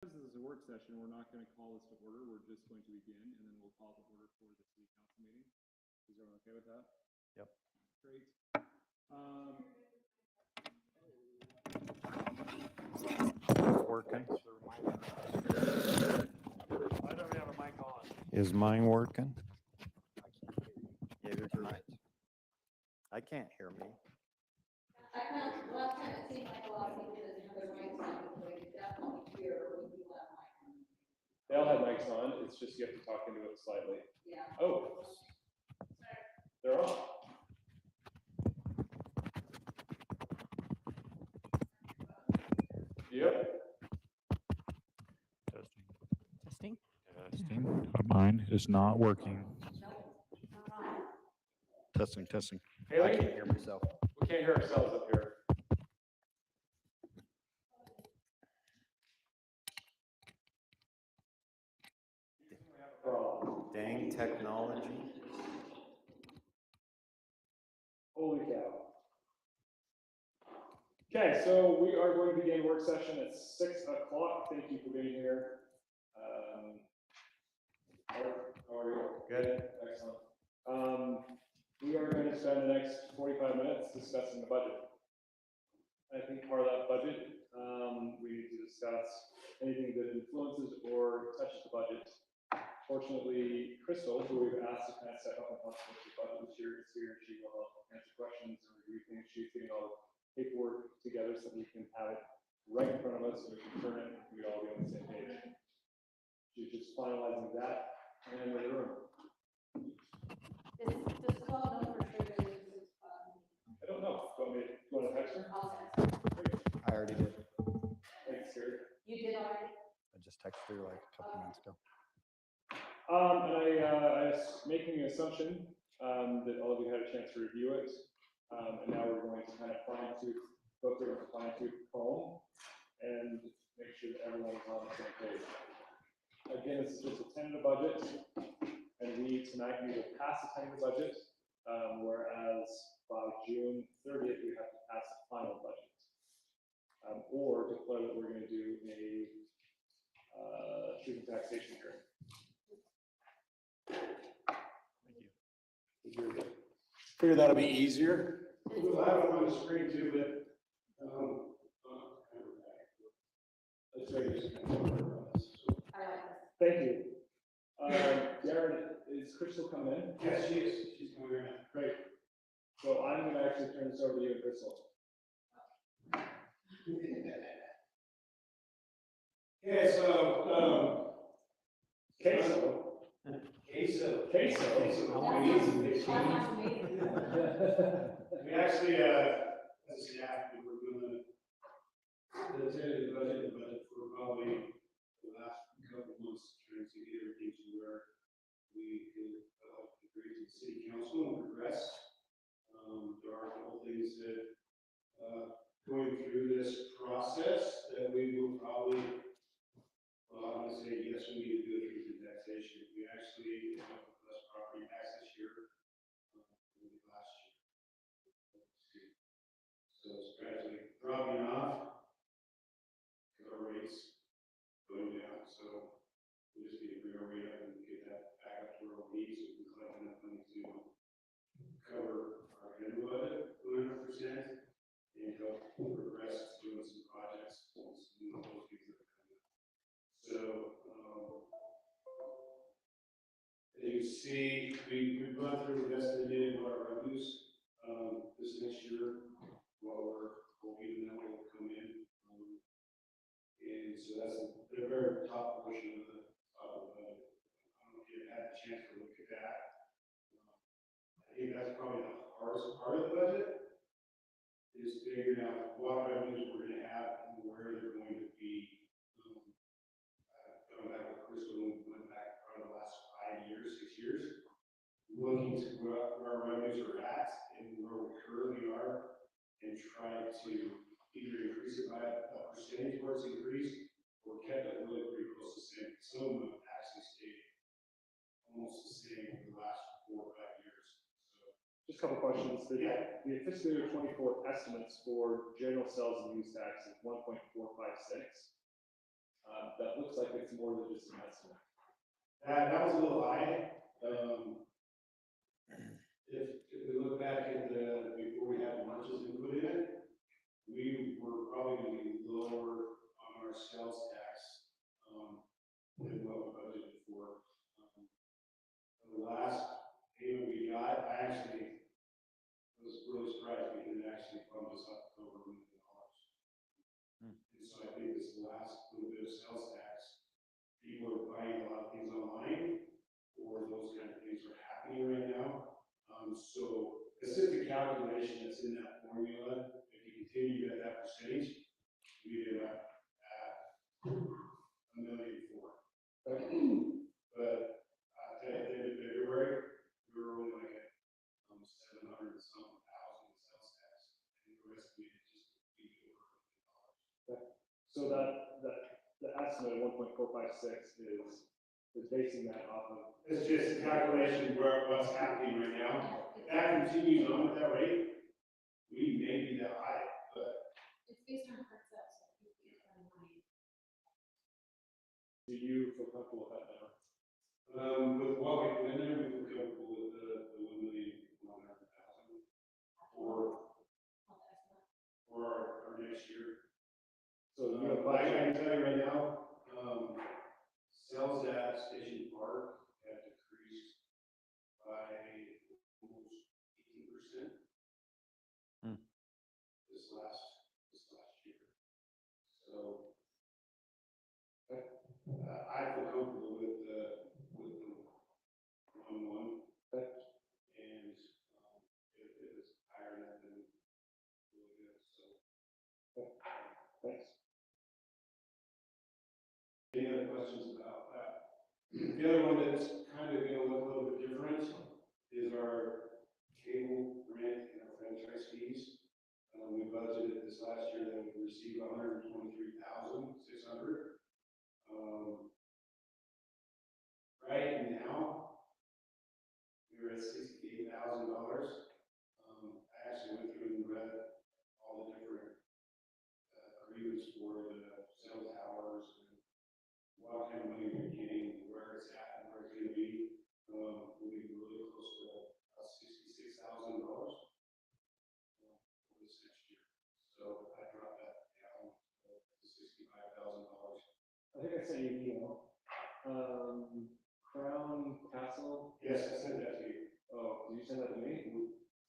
This is a work session. We're not going to call this to order. We're just going to begin, and then we'll call to order for the city council meeting. Is everyone okay with that? Yep. Great. Working. I don't have a mic on. Is mine working? Yeah, yours tonight. I can't hear me. I found last time it seemed like a lot of people didn't have their mics on, so they could definitely hear when you have mic on. They all have mics on. It's just you have to talk into it slightly. Yeah. Oh, they're on. Yep. Testing. Testing. Mine is not working. Testing, testing. I Haley, can't hear myself. we can't hear ourselves up here. Dang technology. Holy cow. Okay, so we are going to begin work session at 6 o'clock. Thank you for being here. How are you? Good. Excellent. We are going to spend the next 45 minutes discussing the budget. I think part of that budget, we need to discuss anything that influences or touches the budget. Fortunately, Crystal, who we've asked to kind of step up and help us with the budget this year, is here. She will help answer questions and review things. She's getting all the paperwork together so that we can have it right in front of us so we can turn it and we all be on the same page. She's just finalizing that and in the room. Does call know for sure that it's, I don't know. Do you want to text her? I'll text. Great. I already did. Thanks, Gary. You did already? I just texted her like a couple minutes ago. And I was making an assumption that all of you had a chance to review it. And now we're going to kind of go through and fine-tooth comb and make sure that everyone is on the same page. Again, this is just a tentative budget, and we tonight need to pass the tentative budget, whereas by June 30th, we have to pass the final budget. Or declare that we're going to do a truth and taxation hearing. Figure that'll be easier. I have it on the screen too, but, let's try this. I like this. Thank you. Darren, is Crystal coming in? Yes, she is. She's coming right now. Great. So I'm going to actually turn this over to you and Crystal. Okay, so, Queso. queso. Queso. We actually, as a staff, we were doing the tentative budget, for probably the last couple of months, trying to get everything to where we could agree to the city council and progress. There are a couple things that, going through this process that we will probably, well, I'm gonna say, yes, we need to do a truth in taxation. We actually, less property tax this year, than last year. So it's gradually dropping off, because our rates going down, so we just need to bring our rate up and get that back up to where we need, so we can collect enough money to cover our annual budget 100% and help progress doing some projects, some of those things that are coming up. So, as you see, we've gone through and estimated what our revenues, this next year, what we're hoping that will come in. And so that's the very top portion of the budget. I don't know if you had a chance to look at that. I think that's probably the hardest part of the budget, is figuring out what revenues we're gonna have and where they're going to be. Going back with Crystal, we went back probably the last 5 years, 6 years, looking to where our revenues are at and where we currently are, and try to either increase it by a percentage where it's increased, or kept it really pretty close to the same. Some of them have actually stayed almost the same for the last 4 or 5 years. So, Just a couple questions. The fiscal year 24 estimates for general sales and use tax is 1.456. that looks like it's more than just an estimate. That was a little high. If we look back at before we had lunches included in it, we were probably gonna be lower on our sales tax, than what we budgeted for. The last payment we got, I actually was really surprised because it actually bumped us up to over $1 million. And so I think this last little bit of sales tax, people are buying a lot of things online, or those kind of things are happening right now. So it's just a calculation that's in that formula. If you continue at that percentage, we end up at $1.4 million. But at the end of February, we were only like at 700 and some thousand in sales tax, and the rest of it just be over $1 million. So the estimate of 1.456 is basing that off of. It's just a calculation where what's happening right now. If that continues on at that rate, we may be that high, but It's based on current sales, so it's based on money. Do you feel comfortable with that number? with what we put in there, we feel comfortable with the 1,100,000 for our next year. So you have I budget, can tell you right now, sales at Station Park have decreased by almost 18%. This last year. So, I feel comfortable with the 1.1. And, if it's higher than that, then really good, so. thanks. Any other questions about that? The other one that's kind of gonna look a little bit different is our cable rent and our franchise fees. We budgeted this last year that we received $123,600. Right now, we're at $68,000. I actually went through and read all the different agreements for the cell towers and what kind of money we're getting, where it's at, and where it's gonna be. We'll be really close to $66,000 for this next year. So I dropped that down to $65,000. I think I sent you an email. Crown Castle. Yes, I sent that to you. Oh, did you send that to me?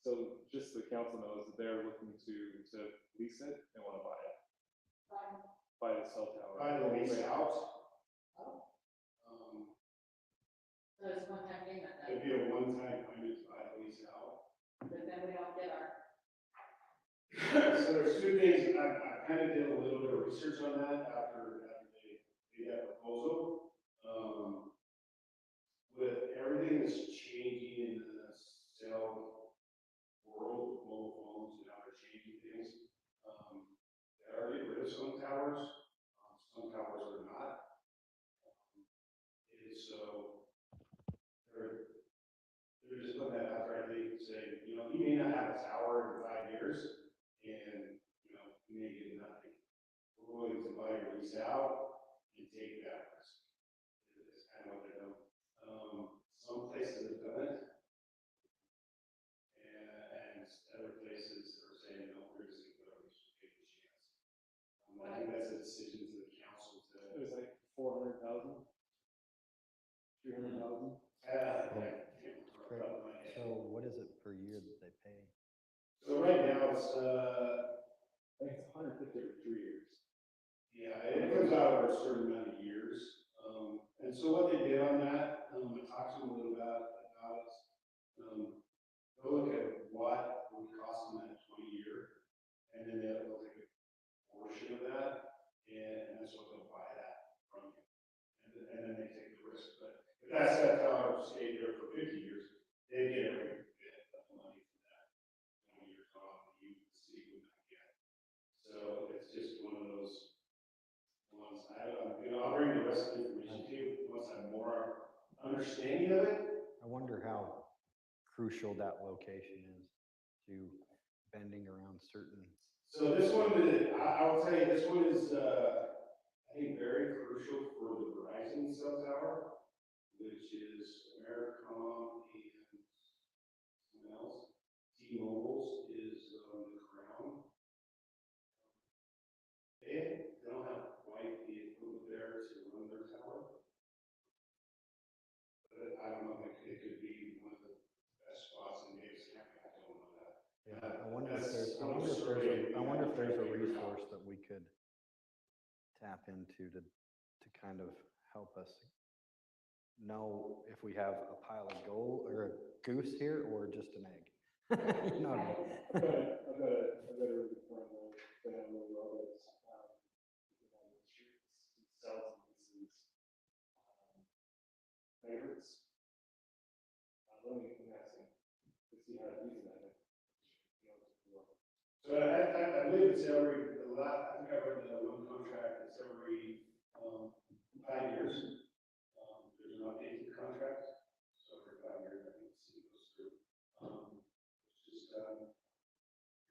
So just so the council knows that they're looking to lease it and want to buy it, buy the cell tower. By the lease out, So it's one time payment it'd then, be a one-time payment to buy the lease out. but then we don't get our. So there's two things, I kind of did a little bit of research on that after they made that proposal. With everything that's changing in the cell world, mobile phones and how they're changing things, they are getting rid of some towers are not. And so they're just putting that out there, they say, you may not have a tower in 5 years, and, you may get nothing. We're willing to buy your lease out and take that risk. It's kind of what they're doing. Some places have done it. And other places are saying, no, we're just gonna put our lease, take the chance. I think that's a decision to the council It was like 400,000, 300,000. So what is it per year that they pay? So right now it's, I think it's 150 over 3 years. yeah, it comes out over a certain amount of years. And so what they did on that, I talked to them a little about it. They'll look at what would cost them that 20-year, and then they'll take a portion of that, and that's what they'll buy that from you. And then they take the risk. But if that cell tower stayed there for 50 years, they get every bit of the money from that 20 years on, you, the city would not get. So it's just one of those ones, I'll bring the rest of the information to you once I have more understanding of it. I wonder how crucial that location is to bending around certain. So this one, I will tell you, this one is, I think very crucial for the Verizon cell tower, which is Americom and someone else. T-Mobile's is on the ground. They don't have quite the equipment there to run their tower. But I don't know, it could be one of the best spots in Davis County, I don't know that. Yeah, I wonder if there's a resource that we could tap into to kind of help us know if we have a pile of gold or a goose here or just an egg. You know what I mean? I've got a really good point there, that I really love it. Cells and pieces, favorites. Let me ask him, to see how to use that. So I believe it's every, I think I read the one contract, it's every 5 years. There's an update to the contract, so every 5 years, I think the city goes through. It's just a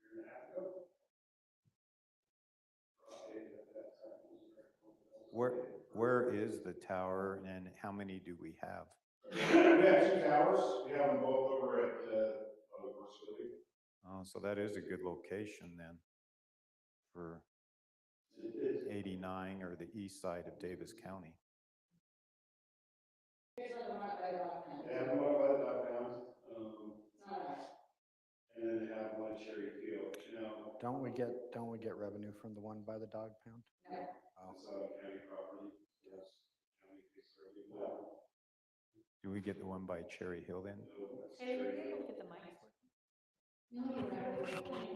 year and a half ago. Updated at that time. Where is the tower and how many do we have? We have 2 towers, we have them both over at the facility. Oh, so that is a good location then for 89 or the east side of Davis County. Here's the one by Rockland. They have one by the dog pound, It's not us. and then they have one at Cherry Field. Now, Don't we get revenue from the one by the dog pound? No. Oh, it's on county property, yes, county takes care of it. Well, Do we get the one by Cherry Hill then? no, that's Hey, we're Cherry gonna Field. look at the mics. No, you're right.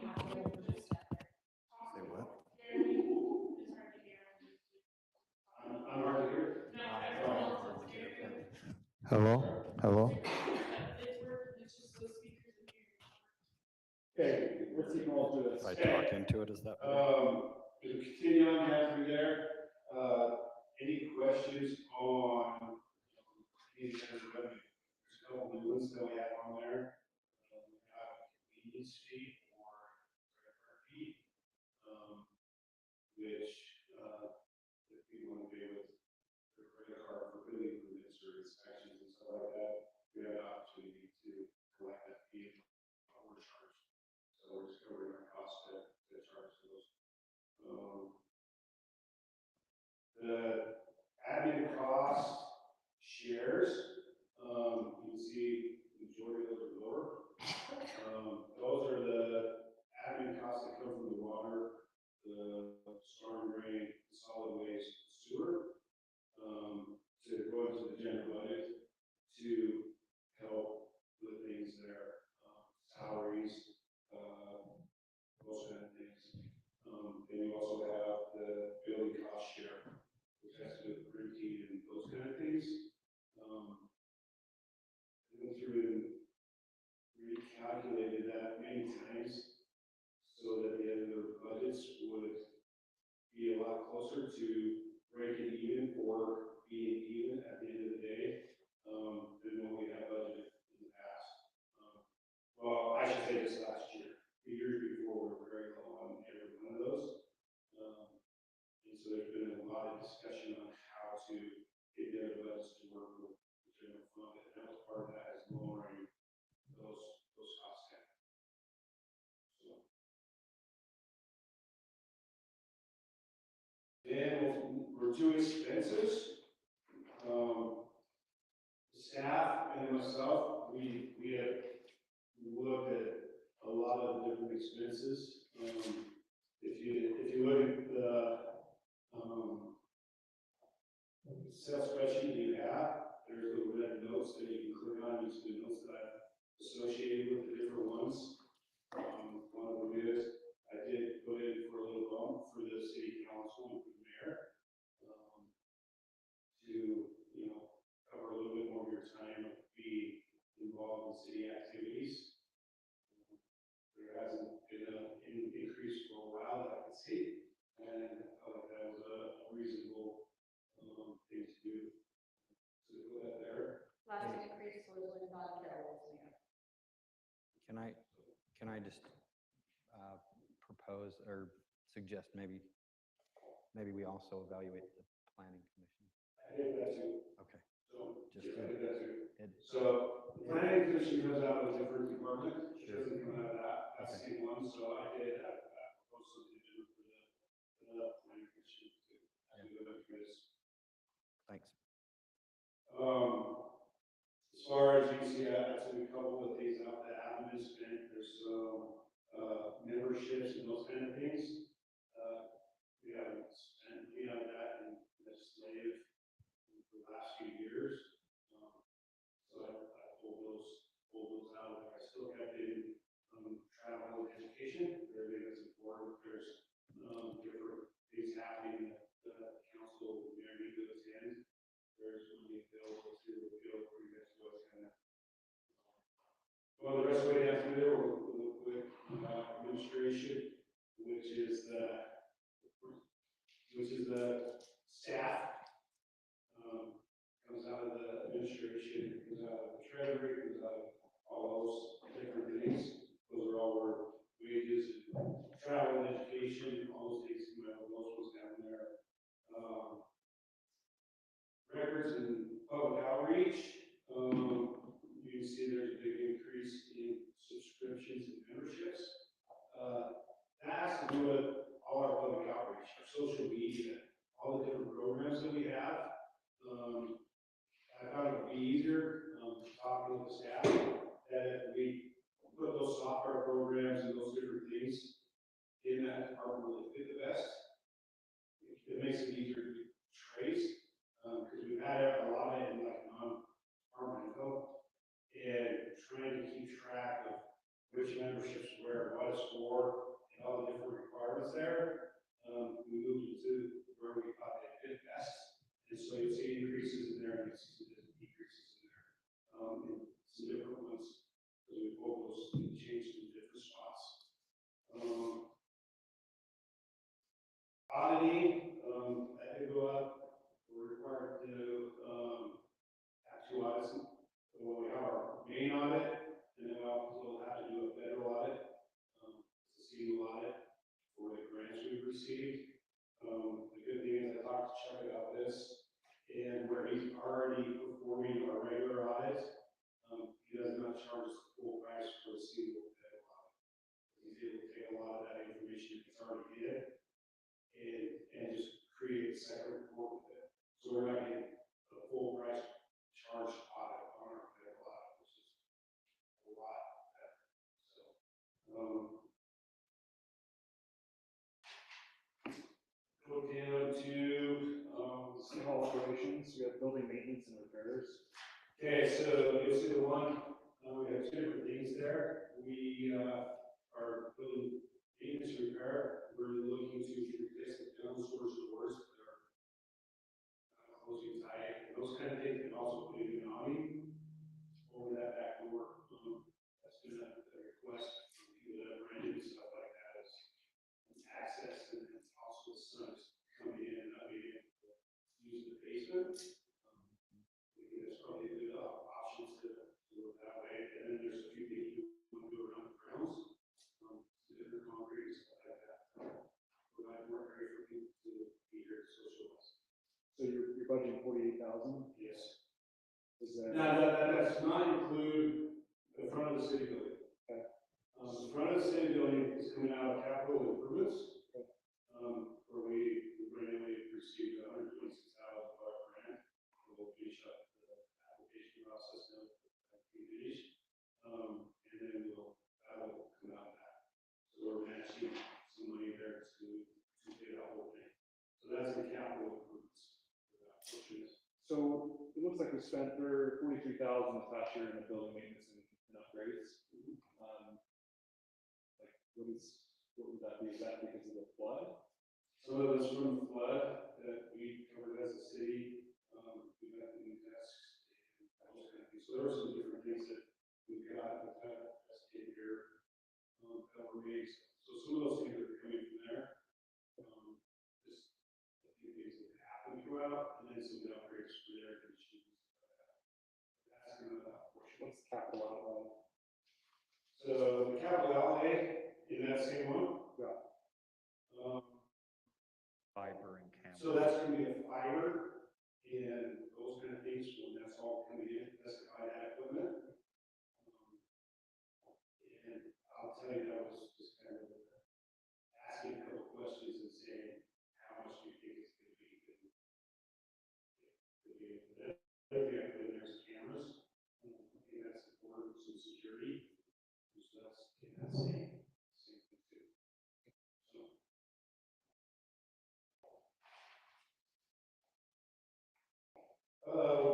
Say what? I'm hard to hear. Hello? Hello? Okay, let's keep going through this. if I talk into it, is that better? To continue on down through there, any questions on any kind of revenue? There's a couple new ones that we have on there. We have convenience fee or credit card fee, which, if people want to pay with their credit card for building permits or inspections and stuff like that, we have an opportunity to collect that fee or charge. So we're just covering our costs to charge those. The admin cost shares, you can see the majority of those are lower. Those are the admin costs that come from the water, the storm drain, solid waste, sewer, to go into the general budget to help with things there, salaries, those kind of things. Then you also have the building cost share, which has to do with printing and those kind of things. Went through and recalculated that many times so that the end of the budgets would be a lot closer to breaking even or being even at the end of the day, than what we have budgeted in the past. Well, I should say this last year. The years before, we were very low on every one of those. And so there's been a lot of discussion on how to get the other budgets to work with the general fund, and that was part of that is lowering those costs down. So. Then we're to expenses. Staff and myself, we have looked at a lot of different expenses. If you look at the Excel spreadsheet you have, there's little red notes that you can click on, each of the notes that I've associated with the different ones. One of them is, I did put in for a little bump for the city council and for the mayor, to, cover a little bit more of your time of being involved in city activities. There hasn't been an increase for a while that I can see, and I felt like that was a reasonable thing to do. So put that there. Last increase was when Bob Carroll was mayor. Can I just propose or suggest maybe maybe we also evaluate the planning commission. I did that too. Okay. So, Just yeah, I did that too. It- So, the planning commission comes out of a different department, it Sure. doesn't come out of that, that's Okay. the one, so I did, propose something different for the planning commission to do that, because, Thanks. as far as you can see, I took a couple of things out that haven't been spent, there's some, memberships and those kind of things. We haven't spent any of that in legislative for the last few years. So I pulled those out, I still kept in, travel and education, everything that's important, there's, different things happening that the council may need to attend. There's money available to appeal for you guys to attend. Well, the rest of it has to do with, administration, which is the staff. Comes out of the administration, comes out of the treasury, comes out of all those different things. Those are all our wages and travel and education, all those things, those ones down there. Records and public outreach, you can see there's a big increase in subscriptions and memberships. That has to do with all our public outreach, our social media, all the different programs that we have. I thought it would be easier, talking with the staff, that we put those software programs and those different things in that department where they fit the best. It makes it easier to trace, because we've had a lot of it in like non-departmental, and trying to keep track of which memberships where, what it's for, and all the different requirements there. We moved it to where we thought they fit best. And so you'll see increases in there, and you'll see some decreases in there. And some different ones, because we pulled those and changed in different spots. Auditing, that did go up. We're required to, have two audits. Well, we have our main audit, and then we also have to do a federal audit. It's a single audit for the grants we've received. The good thing is I talked to Chuck about this, and where he's already performing our regular audit, he does not charge us the full price for a single federal audit. He's able to take a lot of that information that's already in and just create a separate report with it. So we're not getting a full price charge audit on our federal audit, which is a lot better. So, go down to, City Hall operations, we have building maintenance and repairs. okay, so you'll see the one, we have two different things there. We, are building maintenance and repair. We're looking to replace the down source doors that are closing tight, and those kind of things, and also putting an awning over that back door. That's been a request from people that have rented and stuff like that, is access, and then also the sun's coming in and not being able to use the basement. I think that's probably a good option to look that way. And then there's a few things we want to do around the grounds, different concrete and stuff like that. Provide more area for people to be here to socialize. So you're budgeting 48,000, Yes. is that? Now, that does not include the front of the city building. Okay. The front of the city building is coming out of capital improvements. Where we randomly received $126,000 grant. We'll finish up the application process now, finish. And then that'll come out of that. So we're matching some money there to pay that whole thing. So that's the capital improvements for that portion. So it looks like we spent 43,000 this past year in the building maintenance and upgrades. Like, what would that be? Is that because of the flood? Some of it's from the flood that we covered as a city. We got the new desks and those kind of things. So there are some different things that we've got that's in here that were made. So some of those things are coming from there. Just a few things that happen throughout, and then some of the upgrades for the air conditioning. That's kind of that portion. What's the capital outlay? So the capital outlay in that same one. Yeah. Fiber and So that's gonna be a fiber and those kind of things, when that's all coming in, that's to buy that equipment. And I'll tell you, that was just kind of asking a couple questions and saying, how much do you think it's gonna be? The other thing I put in there is cameras. I think that's important, some security. So that's in that same thing too. So.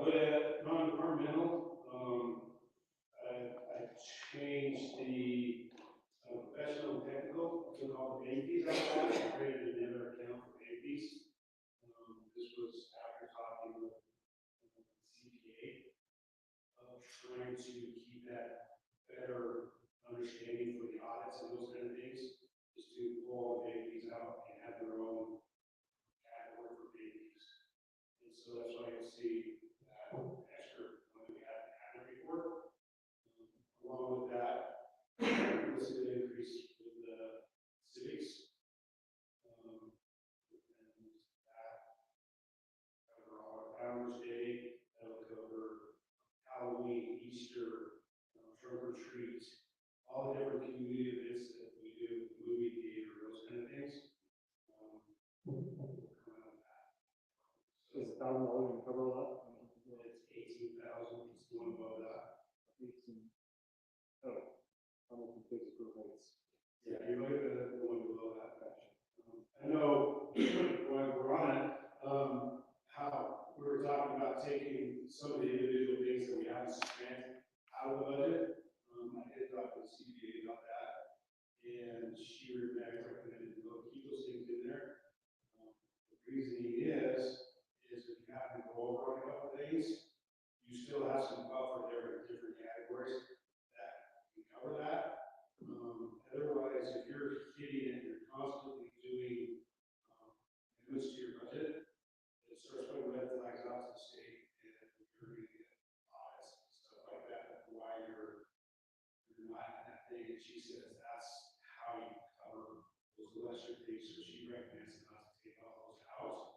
With non-departmental, I changed the professional and technical, took all the bank fees out of that, created another account for bank fees. This was after talking with CPA, trying to keep that better understanding for the audits and those kind of things, is to pull all the bank fees out and have their own category for bank fees. And so that's why you see that extra money we had in the report. Along with that, this is an increase with the civics. And that cover all our Founder's Day, that'll cover Halloween, Easter, trunk or treat, all the different community events that we do, movie theater, those kind of things. Is $1,000 gonna cover all that? It's 18,000, it's one above that. 18. Oh, I'm looking at physical rates. Yeah, you're looking at the one below that. I know when we're on it, how we were talking about taking some of the individual things that we haven't spent out of the budget. I did talk to the CPA about that, and she recommended to go keep those things in there. The reasoning is if you happen to go over on a couple of things, you still have some buffer there in different categories that can cover that. Otherwise, if you're hitting it, you're constantly doing amendments to your budget, it starts putting red flags out to the state, and you're going to get audits and stuff like that. Why you're not in that thing, and she says that's how you cover those lesser things. So she recommends not to take all those out.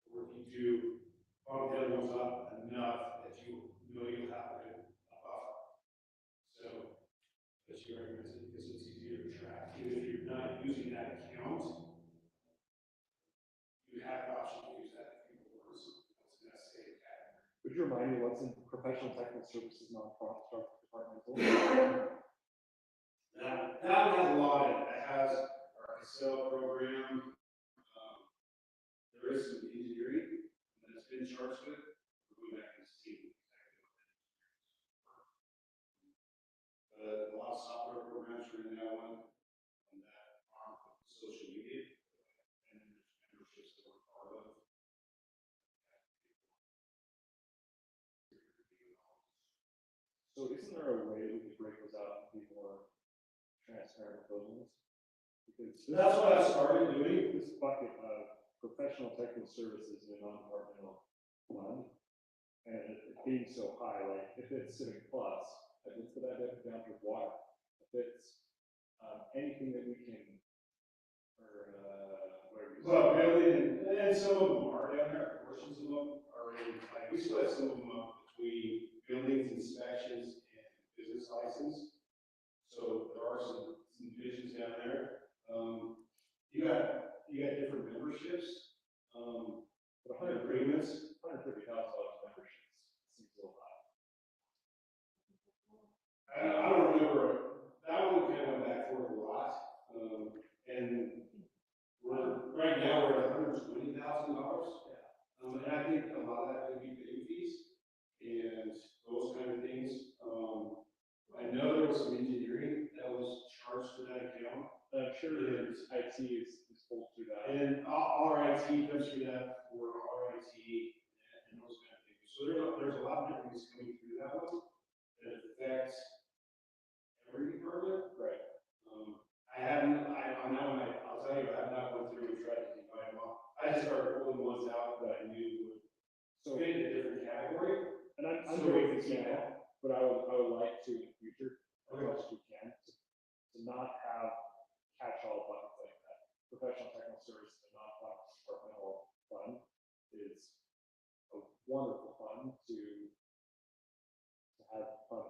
Or if you do bump the other ones up enough that you know you'll have a buffer. So, but she recommends it because it's easier to track. Even if you're not using that account, you have the option to use that if you want something else in that same category. Would you remind me what's in professional technical services non-profit departmental? That one has a lot in it. It has our Excel program. There is some engineering that's been charged with. We're going back and see exactly what that is. A lot of software programs are in that one, and that are social media, and then there's memberships that we're part of. So isn't there a way we could break those out and be more transparent with those ones? Because That's what I started doing. this bucket of professional technical services in a non-departmental fund, and it being so high, like if it's Civic Plus, I just put that down to water. If it's anything that we can, or whatever. Well, building, and some of them are down there, portions of them are in, like, we split some of them up between buildings, inspections, and business license. So there are some divisions down there. You got different memberships, But agreements. $130,000 memberships seems a little high. I don't remember, that one kind of went back forth a lot. And right now, we're at $120,000. And I think a lot of that could be bank fees and those kind of things. I know there was some engineering that was charged to that account. I'm sure that IT is pulled through that. And our IT comes through that for our IT and those kind of things. So there's a lot of different things coming through that one that affects every department. Right. I'll tell you, I have not gone through and tried to divide them up. I just started pulling ones out that I knew would fit in a different category. And I'm So doing if this you now, but I would like to in the future, as much as we can, to not have catch-all buckets like that. Professional technical services and non-profit departmental wonderful fun to have fun.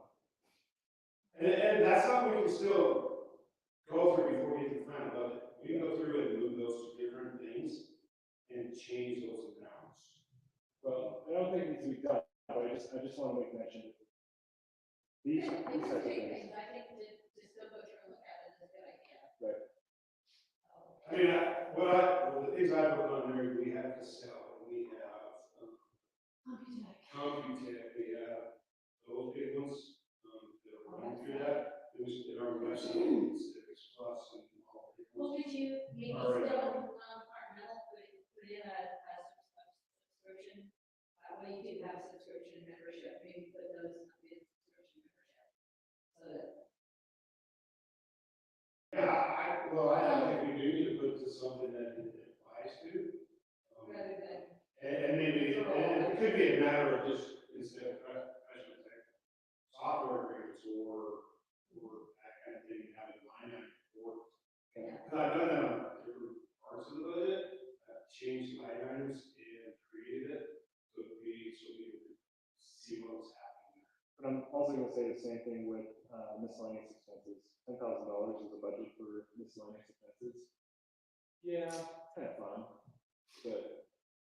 And that's something we can still go through before we get to the final budget. We can go through and move those to different things and change those amounts. Well, I don't think it needs to be done, but I just want to make mention that these These types are of big things. things, I think to still go through and look at it is a good idea. Right. So, I mean, well, the things I've worked on there, we have Cassell, we have, Computech, we have those big ones, that are running through that. It was in our website, Civics Plus and all. the big Well, ones. could you maybe All right. still, departmental, put in a subscription? Well, you do have subscription membership, maybe put those in subscription membership. So that, Yeah, I think we do need to put to something that it applies to. rather than, And maybe, and it could be a matter of just, instead of, I should say, software agreements or that kind of thing, having line item for. Yeah. I've done that on different parts of the budget, I've changed line items and created it, so we could see what was happening there. But I'm also gonna say the same thing with miscellaneous expenses. $10,000 is a budget for miscellaneous expenses. Yeah, kind of fun,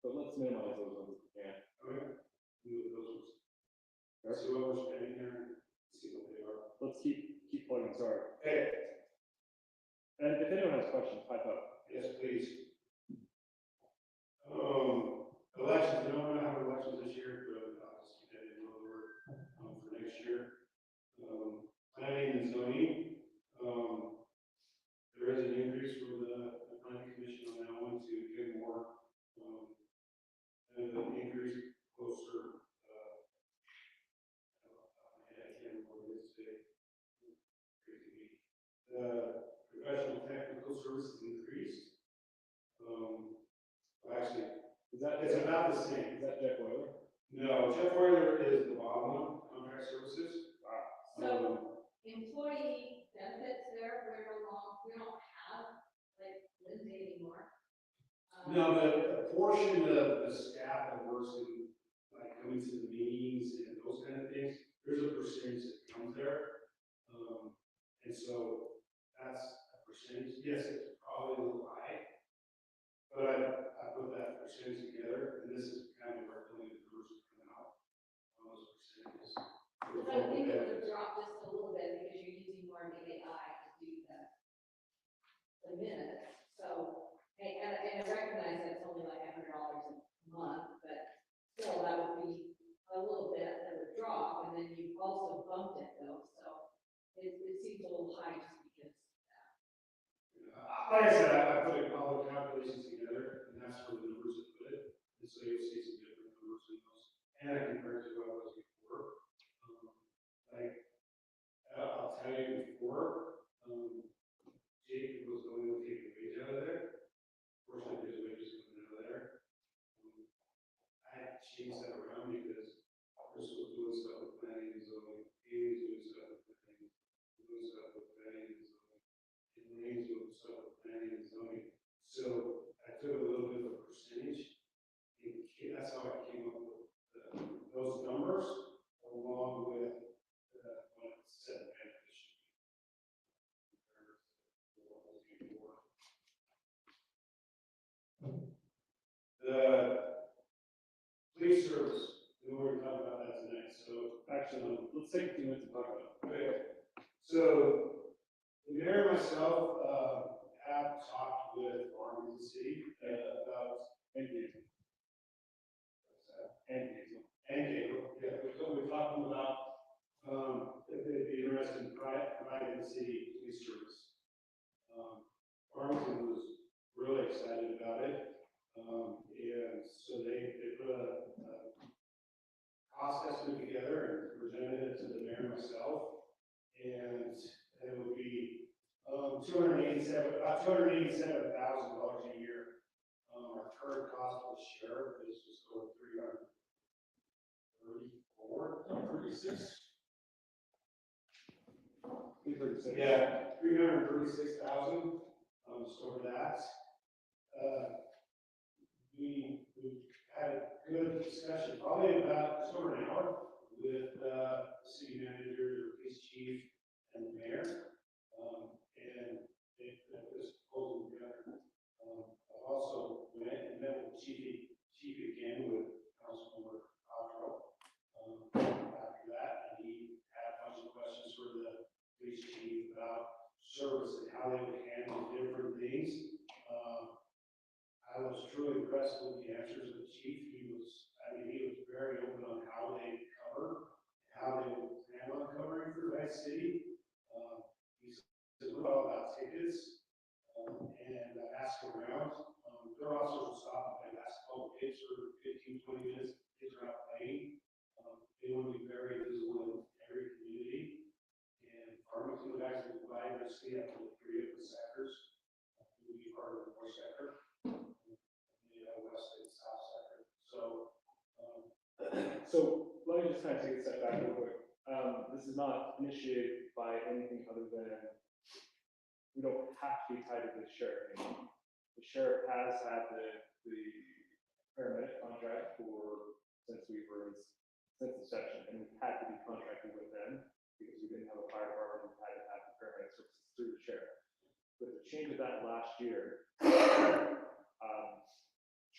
but let's minimize those ones if we can. Okay, move those ones. Fair? See what we're spending there, and see what they are. Let's keep plugging, sorry. Okay, And if anyone has questions, pipe up. yes, please. Elections, we don't have elections this year, but I'll just keep that in order, for next year. Planning and zoning, there is an increase for the planning commission on that one to get more, and the increase closer, I can't remember what it is today. Crazy week. Professional technical services increased. Actually, Is that, it's about the same. is that Jeff Euler? No, Jeff Euler is the bottom one, contract services. so employee benefits there, we don't have like Lindsay anymore. No, but a portion of the staff that works in, like, coming to the meetings and those kind of things, there's a percentage that comes there. And so that's a percentage, yes, it's probably a little high. But I put that percentage together, and this is kind of where the numbers are coming out on those percentages. Because I think it would drop just a little bit because you're using more of the AI to do the minutes. So, and I recognize that's only like $100 a month, but still that would be a little bit that would drop. And then you also bumped it though, so it seems a little high just because. Like I said, I put all the calculations together, and that's where the numbers are put. And so you'll see some different numbers in those. And I compare it to what I was before. Like, I'll tell you before, Jake was going to take the wage out of there. Fortunately, his wage is coming out of there. I had to change that around because Chris was doing stuff with planning and zoning, he was doing stuff with planning, doing stuff with planning and zoning. And Lane's doing stuff with planning and zoning. So I took a little bit of a percentage, and that's how I came up with those numbers, along with what it said benefit should be. Compared to what was before. The police service, we were talking about that tonight, so. Actually, let's take a few minutes and talk about it. Okay, so the mayor and myself, have talked with Farmington City, about. And Gabriel. And Gabriel. And Gabriel, yeah, we're talking about, if they'd be interested in providing the city police service. Farmington was really excited about it, and so they put a cost estimate together and presented it to the mayor and myself, and it would be about $287,000 a year. Our current cost for the sheriff is just over 336. Yeah, 336,000, just over that. We had a good discussion, probably about just over an hour with, the city manager, the police chief, and the mayor. And they put this proposal together. I also went and met with chief again with Councilmember Cottrell. After that, and he had a bunch of questions for the police chief about service and how they would handle different things. I was truly impressed with the answers of the chief. He was very open on how they cover, how they would plan on covering for Rice City. He said, we're all about tickets, and I asked around. Their officers will stop and play basketball with kids for 15, 20 minutes. Kids are out playing. They want to be very visible in every community. And Farmington would actually provide their city up to 3 of the sectors. It would be part of the 4th sector. West and South sector. So let me just kind of take a step back real quick. This is not initiated by anything other than, we don't have to be tied to the sheriff anymore. The sheriff has had the paramedic contract since inception, and we've had to be contracted with them because we didn't have a fire department, we had to have the paramedic services through the sheriff. With the change of that last year,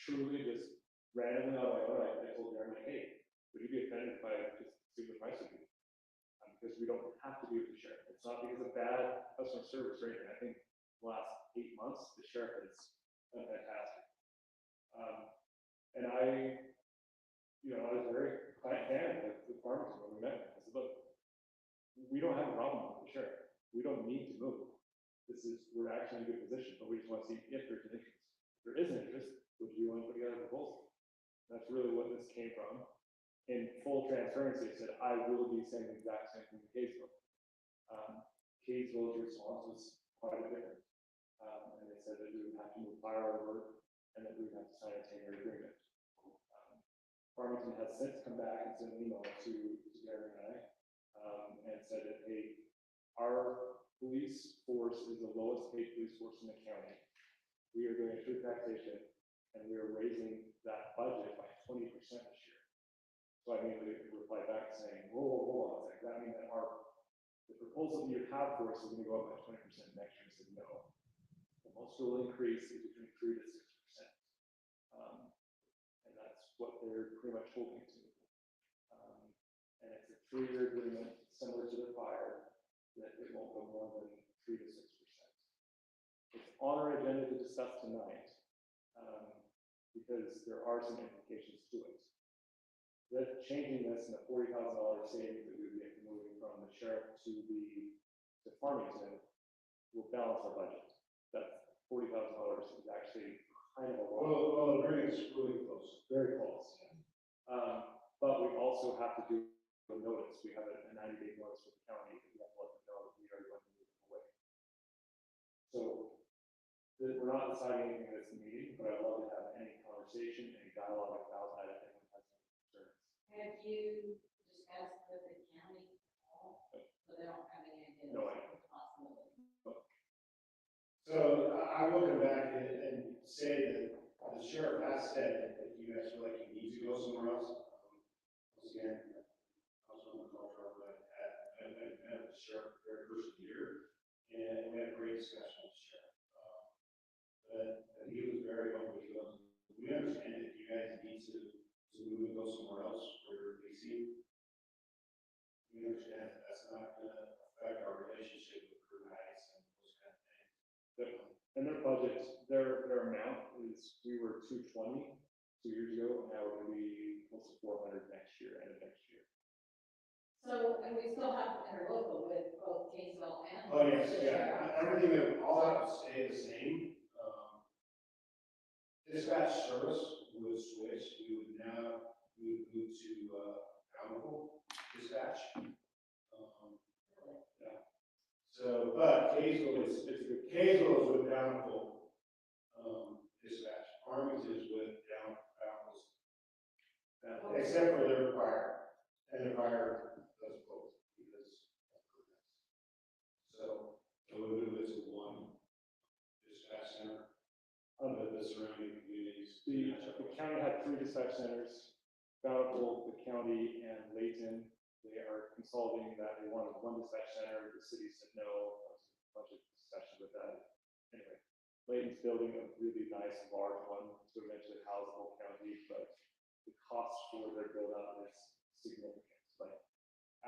truly just randomly on my own, I told Darren, like, hey, would you be offended if I just see what price would be? Because we don't have to be with the sheriff. It's not because of bad customer service or anything. I think the last 8 months, the sheriff has done fantastic. And I was very fan of the farmers when we met. I said, look, we don't have a problem with the sheriff. We don't need to move. We're actually in a good position, but we just want to see if there's an interest. If there is an interest, would you want to put together a proposal? That's really what this came from. In full transparency, I said, I will be saying the exact same thing to Kaysville. Kaysville's response was quite a bit different. And they said that we would have to move fire over and that we would have to sign a 10-year agreement. Farmington has since come back and sent an email to Darren and I and said that, hey, our police force is the lowest paid police force in the county. We are doing a true taxation, and we are raising that budget by 20% this year. So I immediately replied back saying, whoa, hold on a second. That means that the proposal that you have for us is going to go up by 20% next year. I said, no. The most will increase is between 3 to 6%. And that's what they're pretty much holding to. And it's a 3-year agreement, similar to the fire, that it won't go more than 3 to 6%. It's on our agenda to discuss tonight, because there are some implications to it. With changing this and the $40,000 savings that we would get from moving from the sheriff to Farmington will balance our budget. That $40,000 is actually kind of a lot. Well, the ring is really close. Very close. But we also have to do a notice. We have a 90-day notice with the county. We have to let them know that we are going to move them away. So we're not deciding anything in this meeting, but I'd love to have any conversation, any dialogue about that if anyone has any concerns. Have you discussed with the county at all? So they don't have any idea? No idea. Possibility. So I will come back and say that the sheriff has said that you guys feel like you need to go somewhere else. Once again, I was on the call for I met the sheriff the very first year, and we had a great discussion with the sheriff. But he was very open. He goes, we understand that you guys need to move and go somewhere else where you're busy. We understand that that's not going to affect our relationship with crew nights and those kind of things. And their budget, their amount is, we were 220 2 years ago, and now we're going to be close to 400 next year, end of next year. So, and we still have interlocal with both Kaysville and. Oh, yes, yeah, everything, all that would stay the same. Dispatch service would switch, we would move to, Bountiful dispatch. Yeah. So, but Kaysville is with Bountiful, dispatch. Farmington is with Bountiful. Except for their fire, and their fire does both, because so we move it to one dispatch center, the surrounding communities The county had 3 dispatch centers, Bountiful, the county, and Layton. They are consolidating that. They wanted 1 dispatch center. The city said no. There was a bunch of discussion with that. Anyway, Layton's building a really nice, large one to eventually house the whole county, but the cost for their build out is significant, like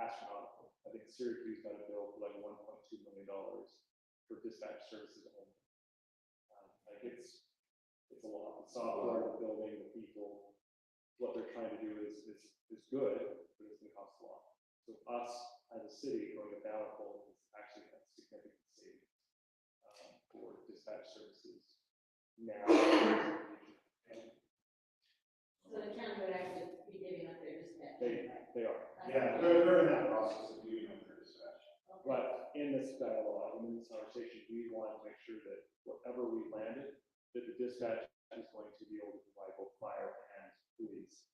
astronomical. I think Syracuse got a bill for like $1.2 million for dispatch services only. Like it's a lot. The software, the building, the people, what they're trying to do is good, but it's gonna cost a lot. So us as a city going to Bountiful is actually a significant savings for dispatch services now. So the county would actually be giving up their dispatch. They are. Yeah, they're in that process of doing it for dispatch. Okay. But in this dialogue, in this conversation, we wanted to make sure that whatever we landed, that the dispatch is going to be able to provide both fire and police.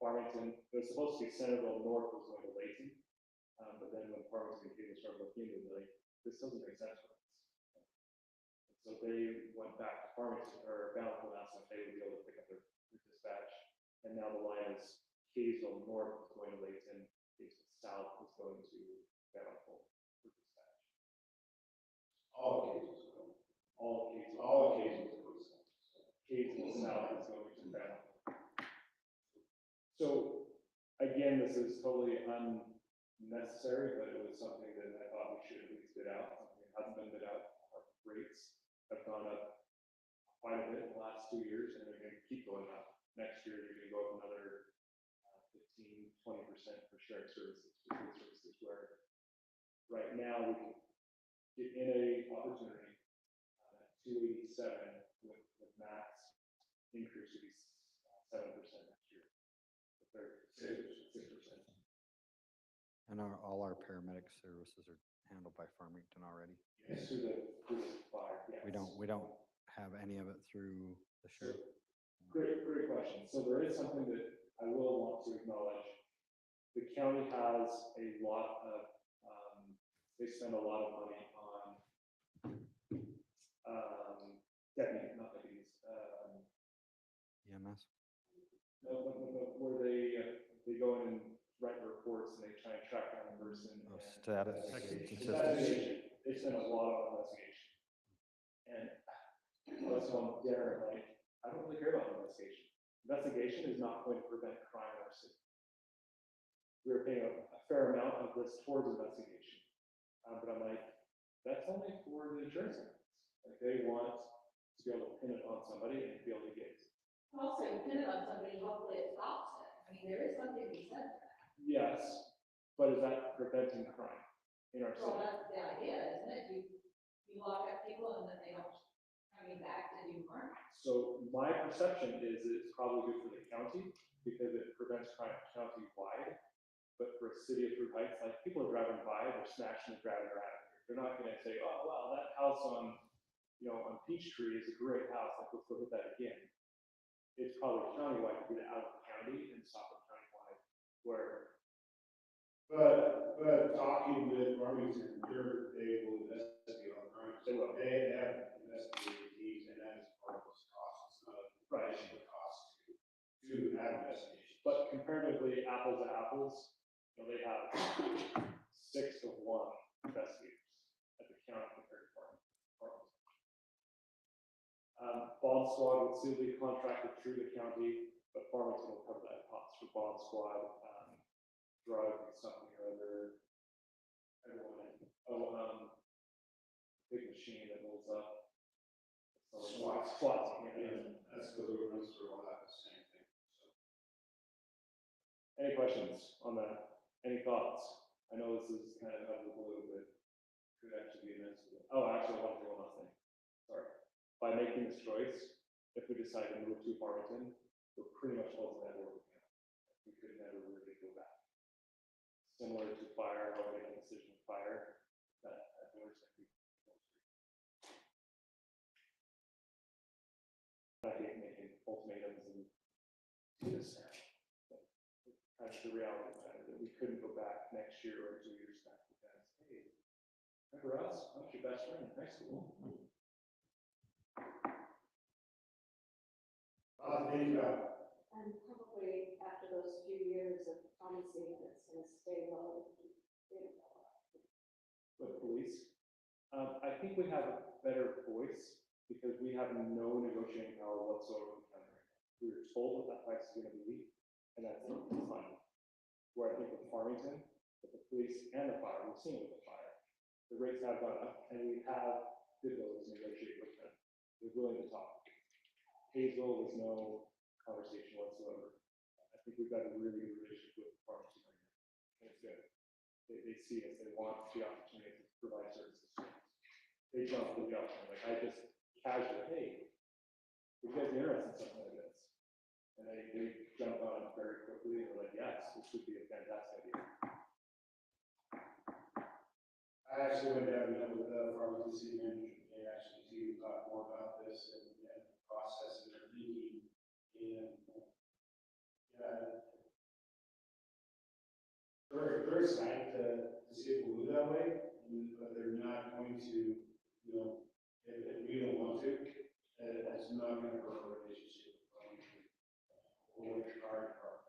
Farmington, it was supposed to be Centerville North was going to Layton, but then when Farmington came to start looking into it, like, this doesn't make sense for us. And so they went back to Farmington or Bountiful and asked if they would be able to pick up their dispatch. And now the line is Kaysville North is going to Layton, Kaysville South is going to Bountiful for dispatch. All cases go. All Kaysville. All cases go. Kaysville South is going to Bountiful. So again, this is totally unnecessary, but it was something that I thought we should at least bid out. Something that hasn't been bid out. Our rates have gone up quite a bit in the last 2 years, and they're going to keep going up. Next year, they're going to go up another 15, 20% for shared services, for food services, where right now we can get in a opportunity at 287 with max increase to be 7% next year. 6%. And all our paramedic services are handled by Farmington already. Yes, through the fire, yes. We don't have any of it through the sheriff. Great question. So there is something that I will want to acknowledge. The county has a lot of, they spend a lot of money on, not deputies, EMS. no, where they go in and write reports and they try and track down the person. Oh, and- statistics. Investigation. They spend a lot on investigation. And that's one Darren, like, I don't really care about investigation. Investigation is not going to prevent crime in our city. We're paying a fair amount of this towards investigation. But I'm like, that's only for the insurance companies. Like, they want to be able to pin it on somebody and be able to get. Also, you pin it on somebody, hopefully it stops it. I mean, there is something to be said for that. Yes, but is that preventing crime in our Well, city? that's the idea, isn't it? You lock up people and then they don't coming back to do harm. So my perception is it's probably good for the county because it prevents crime county-wide. But for a city of Fruit Heights, like, people are driving by, they're snatching and grabbing her out of here. They're not gonna say, oh, wow, that house on Peachtree is a great house, like, let's go hit that again. It's probably countywide to get it out of the county and stop it countywide, where, But talking with Farmington, they will investigate all crimes. They will. They have investigated these, and that is part of this cost. It's not Right. additional cost to have investigation. but comparatively, apples to apples, they have 6 to 1 investigators at the county compared to Farmington. Bond squad would still be contracted through the county, but Farmington will cover that cost for bond squad, drug, something or other. Everyone, big machine that holds up. SWAT, Yeah, that's because it runs through all that, the same thing, so. Any questions on that? Any thoughts? I know this is kind of out of the blue, but could actually be a nice. Oh, actually, I want to do one last thing. Sorry. By making this choice, if we decide to move to Farmington, we're pretty much closing that door. We could never really go back. Similar to fire, how we made a decision with fire, that door's going to be closed. I hate making ultimatums and this. That's the reality of it, that we couldn't go back next year or 2 years back because, hey, remember us? I was your best friend in high school. lot to think about. And probably after those few years of promising it's gonna stay low. With police. I think we have a better voice because we have no negotiating power whatsoever with them. We were told what that price is gonna be, and that's fine. Where I think with Farmington, with the police and the fire, we've seen with the fire, the rates have gone up, and we have the ability to negotiate with them. They're willing to talk. Hazel was no conversation whatsoever. I think we've got a really good relationship with Farmington right now, and it's good. They see us, they want the opportunity to provide services to us. They jump to the option, like I just casually, hey, would you guys be interested in something like this? And they jump on it very quickly, and they're like, yes, this would be a fantastic idea. I actually went down and met with the Farmington City Manager today, actually, to talk more about this and the process and their thinking. And, yeah, they're excited to see if we'll move that way, but they're not going to, you know, if we don't want to, it's not gonna hurt our relationship with Farmington or with our department.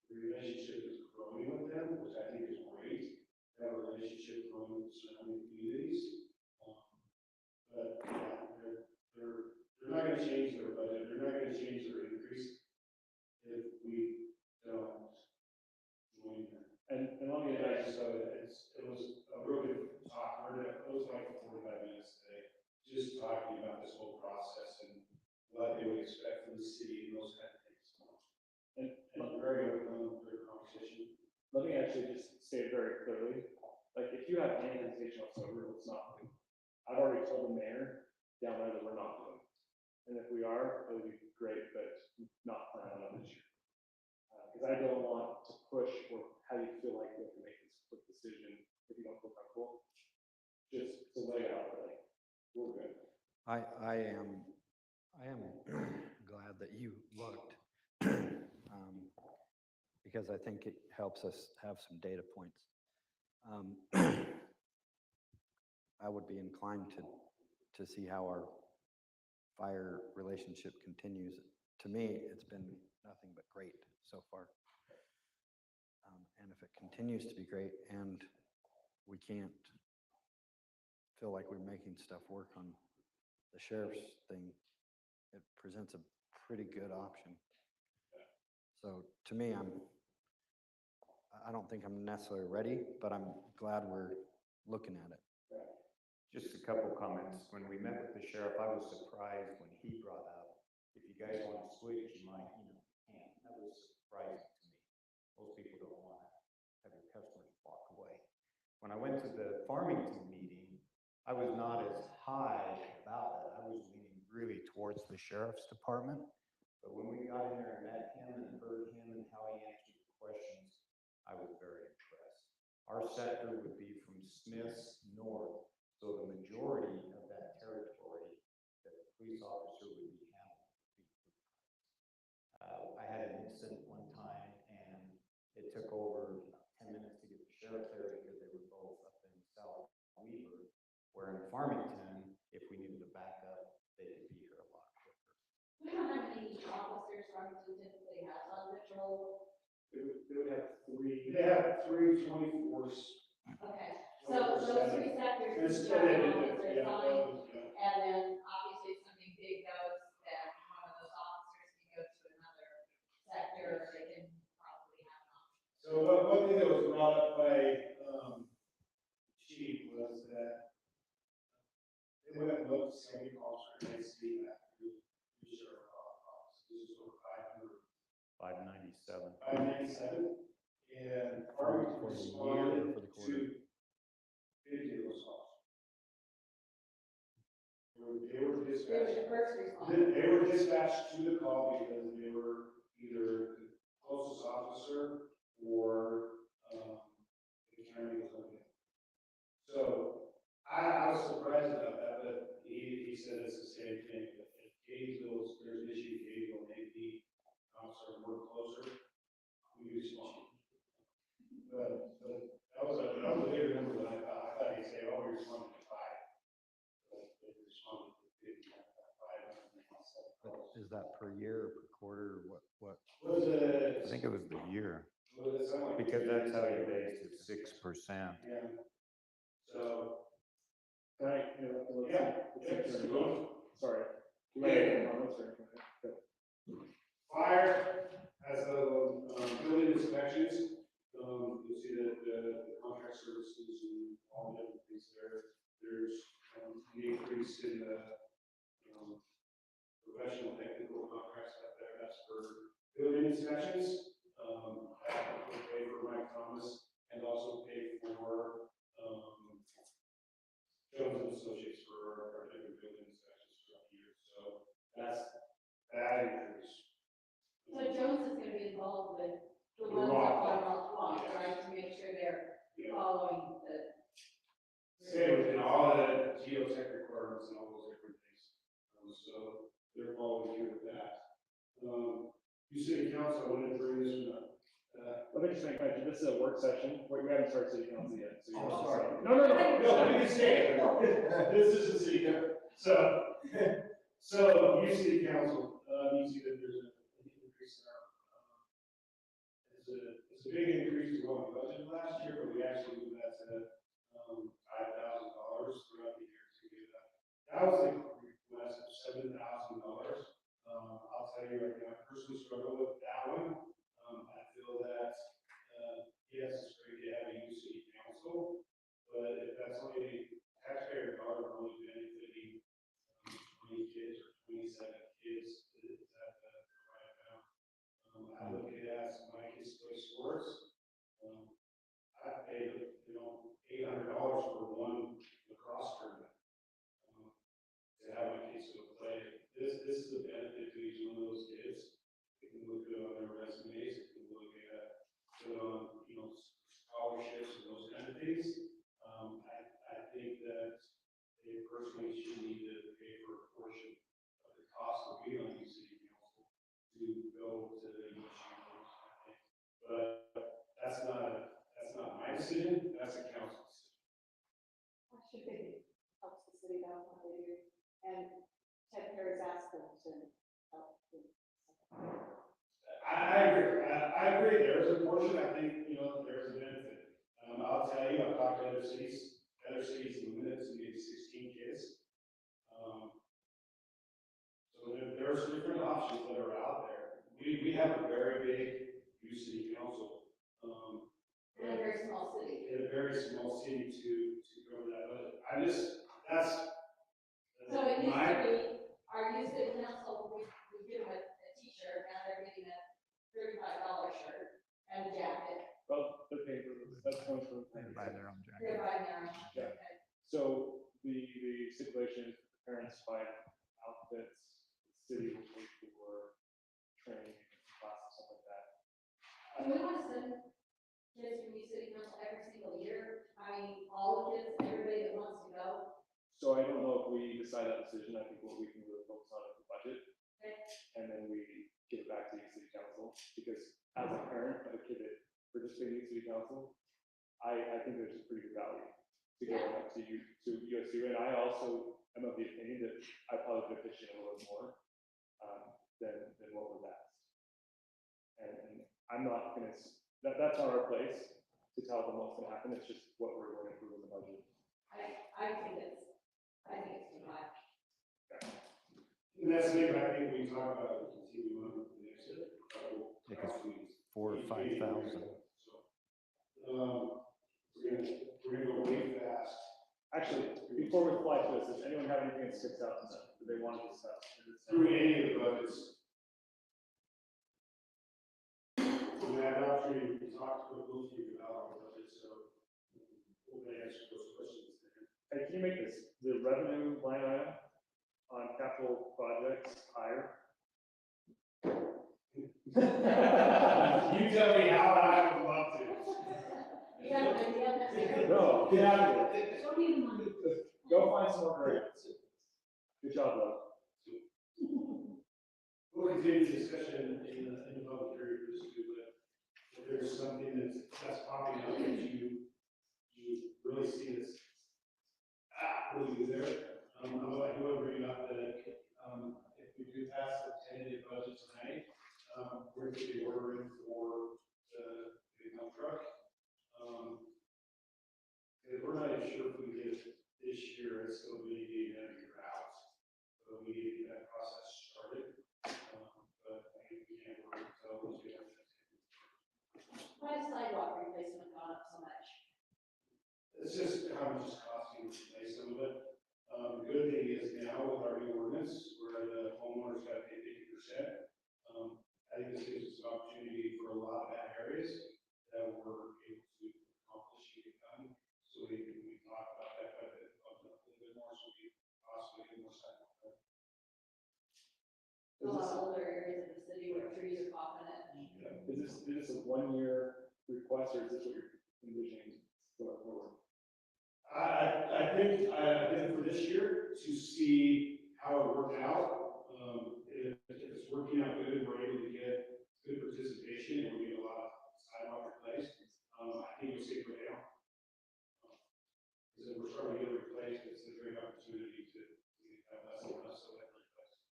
The relationship is growing with them, which I think is great. Have a relationship growing with surrounding communities. But yeah, they're not gonna change their budget, they're not gonna change their increase if we don't join them. And let me add, So it was a real good talk, it was like 45 minutes today, just talking about this whole process and what they would expect from the city and those kind of things. and And very open, good conversation. let me actually just say it very clearly. Like, if you have any hesitation whatsoever, let's not do it. I've already told the mayor down there that we're not doing it. And if we are, it would be great, but not plan on it this year. Because I don't want to push or how you feel like you have to make this quick decision if you don't feel comfortable. Just to lay it out there, like, we're good. I am glad that you looked, because I think it helps us have some data points. I would be inclined to see how our fire relationship continues. To me, it's been nothing but great so far. And if it continues to be great and we can't feel like we're making stuff work on the sheriff's thing, it presents a pretty good option. So to me, I don't think I'm necessarily ready, but I'm glad we're looking at it. Just a couple comments. When we met with the sheriff, I was surprised when he brought up, if you guys want to switch, you might, can. That was surprising to me. Most people don't want to have your customers walk away. When I went to the Farmington meeting, I was not as high about it. I was leaning really towards the sheriff's department. But when we got in there and met him and heard him and how he answered the questions, I was very impressed. Our sector would be from Smiths north. So the majority of that territory that the police officer would be handling. I had an incident one time and it took over 10 minutes to get the sheriff there because they were both up in South Weaver, where in Farmington, if we needed a backup, they could be here a lot quicker. We don't have any officers Farmington typically has on patrol. They would have three. They have 3 24s. Okay, so those three sectors, It's you have an still, officer yeah, assigned, yeah. and then obviously if something big goes, then one of those officers can go to another sector, they can probably have an option. So one thing that was brought up by, chief was that they went and looked at some officers and they see that the sheriff office, this is over 597. 597, and Farmington For the year or responded for the quarter? to 50 of those calls. They were There's dispatched. your first responder. They were dispatched to the call because they were either the closest officer or, the county was looking. So I was surprised about that, but he said it's the same thing. If Kaysville's, there's an issue in Kaysville, maybe officer work closer, we respond. But that was a bigger number than I thought. I thought he'd say, oh, we responded to 5. But they responded to 50, 597. is that per year or per quarter, or what? Was it? I think it was the year, Was it something like? because that's how you base it, 6%. Yeah. So, Can I, interrupt a little? Yeah, It's yeah, your- go on. Sorry. Do you have any comments or anything? Go. fire has the, building inspections, you'll see that the contract services and all the different things there. There's, an increase in the, professional technical contracts up there, that's for building inspections. That will pay for Mike Thomas and also pay for, Jones and Associates for our different building inspections throughout the year, so that's that increase. So Jones is gonna be involved with the The ones rock. up on Rock Walk, Yes. right, to make sure they're Yeah. following the. Same within all the geotech requirements and all those different things. So they're following through with that. You city council, I wanted to bring this one up. Let me just make mention, this is a work session, we haven't started city council yet. So Oh, sorry. No, no, no. No, you can stay. This is the city council. So you city council, you see that there's an increase in our, it's a big increase to what we budgeted last year, but we actually moved that to, $5,000 throughout the year to get that. That was a request of $7,000. I'll tell you right now, I personally struggle with that one. I feel that, yes, it's great to have a new city council, but if that's only taxpayer dollar only benefiting 20 kids or 27 kids, is that the right amount? I look at it as my kids play sports. I paid, $800 for one lacrosse tournament. To have my kids go play. This is a benefit to each one of those kids. It can look good on their resumes, it can look good on, scholarships and those kind of things. I think that they personally should need to pay for a portion of the cost of being on the city council to go to the USU, I think. But that's not my decision, that's a council decision. I should think it helps the city out when they do, and Ted Perry's asked them to help. I agree, I agree, there's a portion, I think, there's a benefit. I'll tell you, I've talked to other cities limit to maybe 16 kids. So there's different options that are out there. We have a very big youth city council. In a very small city. In a very small city to cover that budget. That's. So it used my- to be, our youth city council, we give them a t-shirt, now they're getting a $35 shirt and a jacket. Well, the paper, that's one for. Buy their own jacket. They're buying their own. Yeah. So the stipulation is parents buy outfits, the city will pay for training, classes, stuff like that. Do we want to send kids from youth city council every single year? I mean, all the kids, everybody that wants to go? So I don't know if we decide that decision, I think what we can really focus on is the budget. Okay. And then we give it back to the city council, because as a parent of a kid that participates in city council, I think there's a pretty good value to going up to USU, and I also am of the opinion that I probably could pitch in a little bit more, than what was asked. And I'm not gonna, that's not our place to tell them what's gonna happen, it's just what we're going to approve in the budget. I think it's too much. And that's the thing, I think we talk about it, continue on with the next couple. Like it's 4,000 or 5,000. So, we're gonna go way fast. Actually, before we fly to this, does anyone have anything that sticks out to them that they want to discuss? Through any of the budgets. We had an opportunity to talk to both of you about our budget, so we'll answer those questions then. Hey, can you make this, the revenue line item on capital projects higher? You tell me how, and I would love to. You have an idea? No, get out of here. Show me the money. Go find some more grants. Good job, though. We'll continue the discussion in the public hearing for this too, but if there's something that's popping up that you really see this, what do you do there? I do want to bring up that, if we do pass the 10 truck. And we're not even sure if we can get it this year, it's still being another year out. So we need to get that process started. But I think we can't work until we get it. Why does sidewalk replacement gone up so much? It's just how much it's costing to replace some of it. The good thing is now with our new ordinance, where the homeowners got to pay 50%, I think this gives us an opportunity for a lot of bad areas that we're able to accomplish and get done. So we talk about that, but it comes up a little bit more, so we possibly get more sidewalk. A lot of older areas of the city where trees are popping it. Is this a 1-year request, or is this what you're envisioning going forward? I think for this year to see how it worked out. If it's working out good, we're able to get good participation and we get a lot of sidewalk replaced. I think you'll see it go down. Because if we're starting to get replaced, it's a great opportunity to have less and less of that replaced.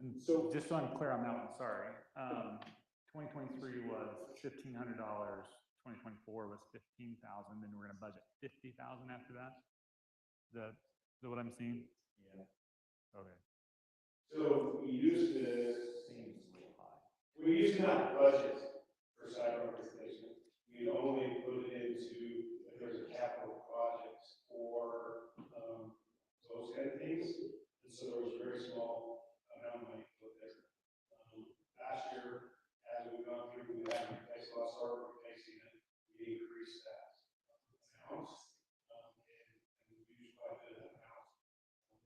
And So- just so I'm clear on that one, sorry. 2023 was $1,500, 2024 was 15,000, then we're gonna budget 50,000 after that? Is that what I'm seeing? Yeah. Okay. So we used to, Seems a little high. we used to not budget for sidewalk replacement. We only put it into, if there's a capital project or, those kind of things. And so there was a very small amount of money put there. Last year, as we've gone through, we had to replace a lot, started replacing it, we increased that amount. And we used quite a bit of that amount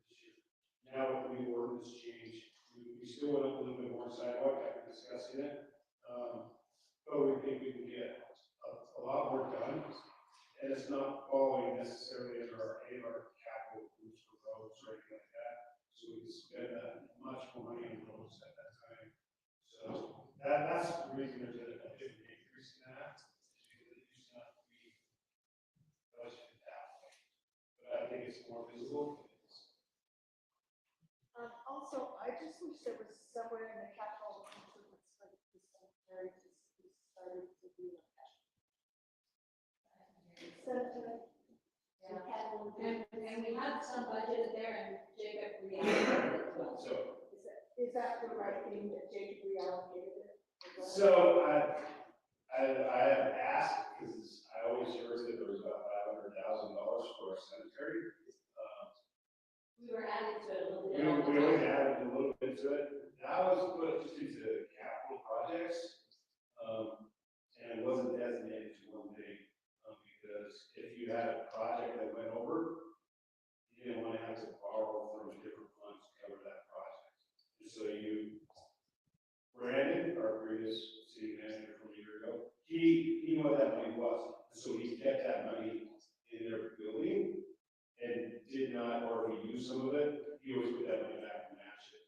this year. Now with the new ordinance change, we still went up a little bit more sidewalk after discussing it. But we think we can get a lot more done. And it's not falling necessarily under our capital groups for roads or anything like that. So we can spend that much more money on roads at that time. So that's the reason there's a big increase in that. Because it used not to be budgeted that way. But I think it's more visible. Also, I just wish there was somewhere in the capital improvements for the cemetery to be started to do that. Cemetery. Yeah. Capital And improvements. we had some budgeted there and Jacob reallocated it to us. So Is that the right thing that Jacob reallocated it? So I have asked, because I always heard that there was about $500,000 for our cemetery. We were adding to it a little We bit. all the always time. added a little bit to it. That was put just into capital projects. And it wasn't designated to one thing, because if you had a project that went over, you didn't want to have to borrow from different funds to cover that project. And so Brandon, our previous city manager from a year ago, he knew what that money was. So he kept that money in their building and did not, or if he used some of it, he always put that money back and matched it.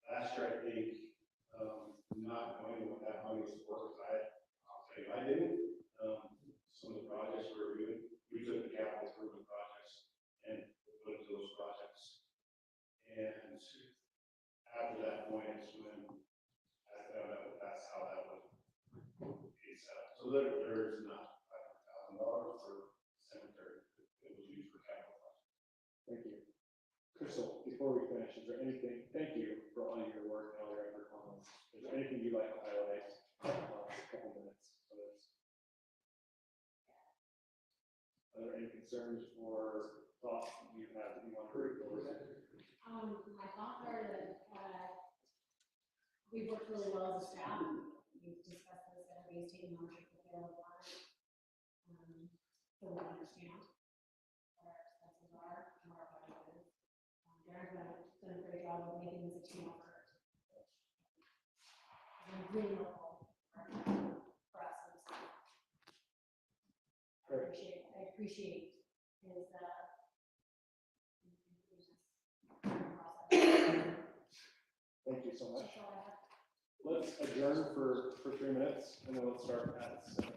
Last year, I think, not knowing what that money was for, because I'll tell you, I didn't. Some of the projects we were doing, we took the capital improvement projects and put into those projects. And after that point is when I found out that's how that would be set up. So there's not $500,000 for cemetery. It was used for capital projects. Thank you. Crystal, before we finish, is there anything, thank you for all your work and all your effort on this. Is there anything you'd like to highlight? A couple minutes of this. Are there any concerns or thoughts that you have that you want to report? My thoughts are that, we've worked really well as a staff. We've discussed this, everybody's taking ownership of their own lives. So we understand what our expenses are and what our budget is. Darren's done a great job of making this a team effort. And really helpful for us as a staff. I appreciate his, process. Thank you so much. That's all I have. Let's adjourn for 3 minutes and then let's start at 7.